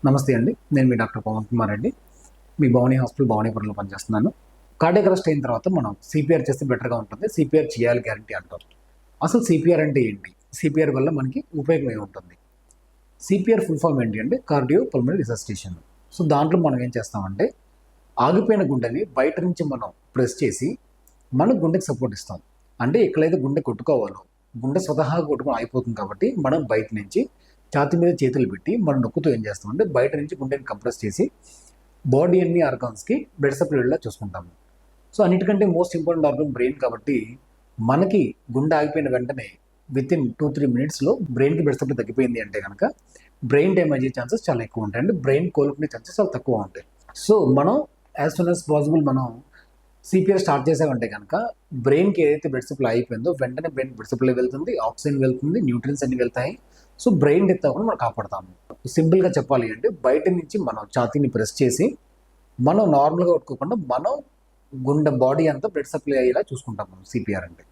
నమస్తే అండి. నేను మీ డాక్టర్ పవన్ కుమార్ రెడ్డి. మీ భవానీ హాస్పిటల్ భవానీపురంలో పనిచేస్తున్నాను. కార్డియాక్ అరెస్ట్ అయిన తర్వాత మనం సిపిఆర్ చేస్తే బెటర్‌గా ఉంటుంది. సిపిఆర్ చేయాలి గ్యారంటీ అంటారు. అసలు సిపిఆర్ అంటే ఏంటి? సిపిఆర్ వల్ల మనకి ఉపయోగం ఏముంటుంది? సిపిఆర్ ఫుల్ ఫామ్ ఏంటి అంటే కార్డియో పల్మనరీ రిససిటేషన్. సో దాంట్లో మనం ఏం చేస్తామంటే ఆగిపోయిన గుండెని బయట నుంచి మనం ప్రెస్ చేసి మన గుండెకి సపోర్ట్ ఇస్తాం. అంటే ఎక్కడైతే గుండె కొట్టుకోవాలో గుండె స్వతహాగా కొట్టుకొని అయిపోతుంది కాబట్టి మనం బయట నుంచి ఛాతీ మీద చేతులు పెట్టి మనం నొక్కుతూ ఏం చేస్తామంటే బయట నుంచి గుండెని కంప్రెస్ చేసి బాడీ అన్ని ఆర్గాన్స్కి బ్లడ్ సప్లై వెళ్ళేలా చూసుకుంటాము. సో అన్నిటికంటే మోస్ట్ ఇంపార్టెంట్ ఆర్గన్ బ్రెయిన్ కాబట్టి మనకి గుండె ఆగిపోయిన వెంటనే విత్ ఇన్ 2-3 మినిట్స్లో బ్రెయిన్కి బ్లడ్ సప్లై తగ్గిపోయింది అంటే కనుక బ్రెయిన్ డ్యామేజ్ అయ్యే ఛాన్సెస్ చాలా ఎక్కువ ఉంటాయి. అంటే బ్రెయిన్ కోలుకునే ఛాన్సెస్ చాలా తక్కువ ఉంటాయి. సో మనం యాజ్ సూన్ యాజ్ పాసిబుల్ మనం సిపిఆర్ స్టార్ట్ చేసామంటే కనుక బ్రెయిన్కి ఏదైతే బ్లడ్ సప్లై అయిపోయిందో వెంటనే బ్రెయిన్ బ్లడ్ సప్లై వెళ్తుంది, ఆక్సిజన్ వెళ్తుంది, న్యూట్రియన్స్ అన్ని వెళ్తాయి. సో బ్రెయిన్ డెత్ అవ్వకుండా మనం కాపాడతాము. సింపుల్గా చెప్పాలి అంటే బయట నుంచి మనం ఛాతీని ప్రెస్ చేసి మనం నార్మల్గా కొట్టుకోకుండా మనం గుండె బాడీ అంతా బ్లడ్ సప్లై అయ్యేలా చూసుకుంటాం మనం సిపిఆర్ అంటే.